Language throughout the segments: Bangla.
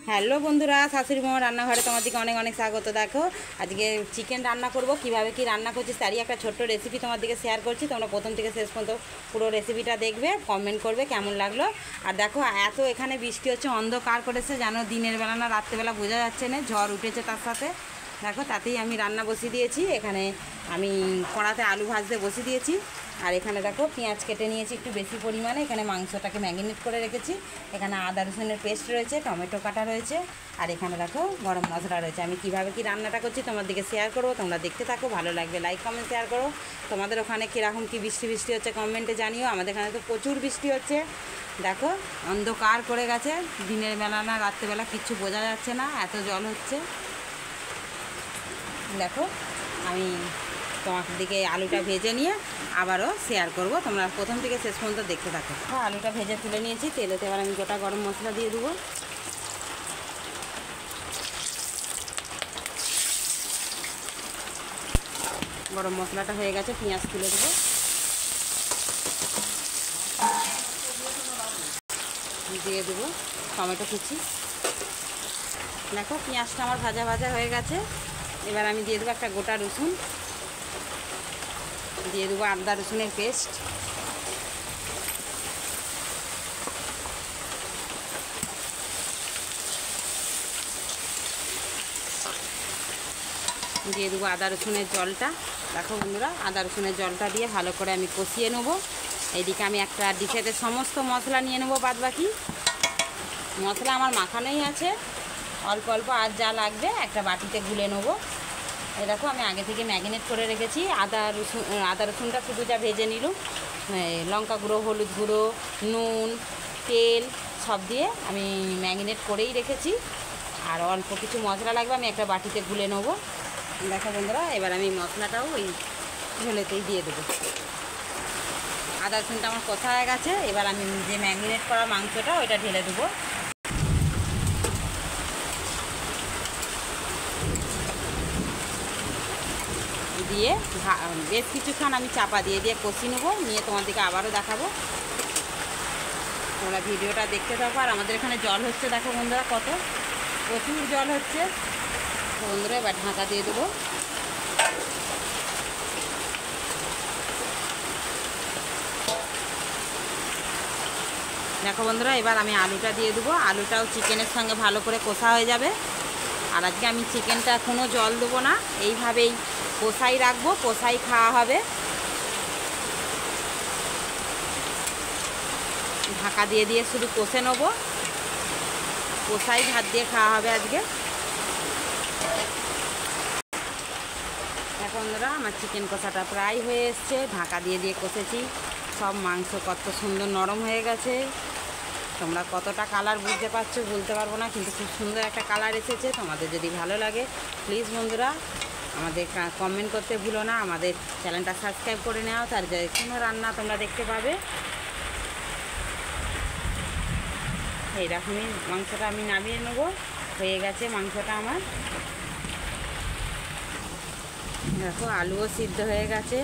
হ্যালো বন্ধুরা, শাশুড়ি মামার রান্নাঘরে তোমাদেরকে অনেক অনেক স্বাগত। দেখো আজকে চিকেন রান্না করব। কিভাবে কি রান্না করছি তারই একটা ছোট্ট রেসিপি তোমাদেরকে শেয়ার করছি। তোমরা প্রথম থেকে শেষ পর্যন্ত পুরো রেসিপিটা দেখবে, কমেন্ট করবে কেমন লাগলো। আর দেখো এত এখানে বৃষ্টি হচ্ছে, অন্ধকার করেছে, জানো দিনের বেলা না রাত্রেবেলা বোঝা যাচ্ছে না, ঝড় উঠেছে তার সাথে। দেখো তাতেই আমি রান্না বসিয়ে দিয়েছি। এখানে আমি কড়াতে আলু ভাজতে বসিয়ে দিয়েছি। আর এখানে দেখো পেঁয়াজ কেটে নিয়েছি একটু বেশি পরিমাণে। এখানে মাংসটাকে ম্যারিনেট করে রেখেছি। এখানে আদা রসুনের পেস্ট রয়েছে, টমেটো কাটা রয়েছে, আর এখানে দেখো গরম মশলা রয়েছে। আমি কিভাবে কি রান্নাটা করছি তোমাদেরকে শেয়ার করবো, তোমরা দেখতে থাকো। ভালো লাগবে লাইক কমেন্ট শেয়ার করো। তোমাদের ওখানে কীরকম কী বৃষ্টি হচ্ছে কমেন্টে জানিও। আমাদের এখানে তো প্রচুর বৃষ্টি হচ্ছে। দেখো অন্ধকার করে গেছে, দিনের বেলা না রাত্রেবেলা কিচ্ছু বোঝা যাচ্ছে না, এত জল হচ্ছে। দেখো আমি তোমার দিকে আলুটা ভেজে নিয়ে আবারও শেয়ার করব, তোমরা প্রথম থেকে শেষ পর্যন্ত দেখতে থাকো। আলুটা ভেজে তুলে নিয়েছি, তেলেতে এবার আমি গোটা গরম মশলা দিয়ে দেবো। গরম মশলাটা হয়ে গেছে, পেঁয়াজ তুলে দেবো। দিয়ে দেবো টমেটো কুচি। দেখো পেঁয়াজটা আমার ভাজা ভাজা হয়ে গেছে। এবার আমি দিয়ে দেবো একটা গোটা রসুন, দিয়ে দেবো আদা রসুনের পেস্ট, দিয়ে দেবো আদা রসুনের জলটা। দেখো বন্ধুরা, আদা রসুনের জলটা দিয়ে ভালো করে আমি কষিয়ে নেব। এইদিকে আমি একটা ডিশেতে সমস্ত মশলা নিয়ে নেবো। বাদ বাকি মশলা আমার মাখানোই আছে, অল্প অল্প আর যা লাগবে একটা বাটিতে গুলে নেবো। এই দেখো আমি আগে থেকে ম্যারিনেট করে রেখেছি। আদা রসুনটা শুধু যা ভেজে নিল, লঙ্কা গুঁড়ো, হলুদ গুঁড়ো, নুন, তেল সব দিয়ে আমি ম্যারিনেট করেই রেখেছি। আর অল্প কিছু মশলা লাগবে, আমি একটা বাটিতে গুলে নেবো। দেখো বন্ধুরা, এবার আমি মশলাটাও ওই ঝোলেতেই দিয়ে দেবো। আদা রসুনটা আমার কষা হয়ে গেছে। এবার আমি যে ম্যারিনেট করা মাংসটা ওইটা ঢেলে দেবো। দিয়ে বেশ কিছুক্ষণ আমি চাপা দিয়ে কষি নেবো, নিয়ে তোমাদেরকে আবারও দেখাবো। তোমরা ভিডিওটা দেখতে থাকো। আর আমাদের এখানে জল হচ্ছে, দেখো বন্ধুরা কত প্রচুর জল হচ্ছে। বন্ধুরা এবার ঢাকা দিয়ে দেবো। দেখো বন্ধুরা, এবার আমি আলুটা দিয়ে দেবো। আলুটাও চিকেনের সঙ্গে ভালো করে কষা হয়ে যাবে। আর আজকে আমি চিকেনটা কোনো জল দেবো না, এইভাবেই কষাই রাখবো, কষাই খাওয়া হবে। ঢাকা দিয়ে শুধু কষে নেবো, কষাই ভাত দিয়ে খাওয়া হবে আজকে। এখন বন্ধুরা আমার চিকেন কষাটা প্রায় হয়ে এসছে। ঢাকা দিয়ে কষেছি, সব মাংস কত সুন্দর নরম হয়ে গেছে। তোমরা কতটা কালার বুঝতে পারছো বলতে পারবো না, কিন্তু খুব সুন্দর একটা কালার এসেছে। তোমাদের যদি ভালো লাগে প্লিজ বন্ধুরা আমাদের কমেন্ট করতে ভুলো না। আমাদের চ্যানেলটা সাবস্ক্রাইব করে নাও, তার যে কোনো রান্না তোমরা দেখতে পাবে। এইরকমই মাংসটা আমি নামিয়ে নেবো। হয়ে গেছে মাংসটা আমার। দেখো আলুও সিদ্ধ হয়ে গেছে,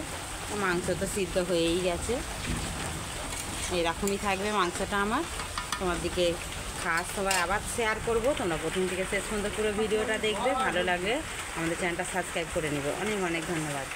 মাংস তো সিদ্ধ হয়েই গেছে। এইরকমই থাকবে মাংসটা আমার। তোমার দিকে খাস সবাই আবার শেয়ার করব। তোমরা প্রথম থেকে শেষ পর্যন্ত পুরো ভিডিওটা দেখবে, ভালো লাগবে আমাদের চ্যানেলটা সাবস্ক্রাইব করে নেবে। অনেক অনেক ধন্যবাদ।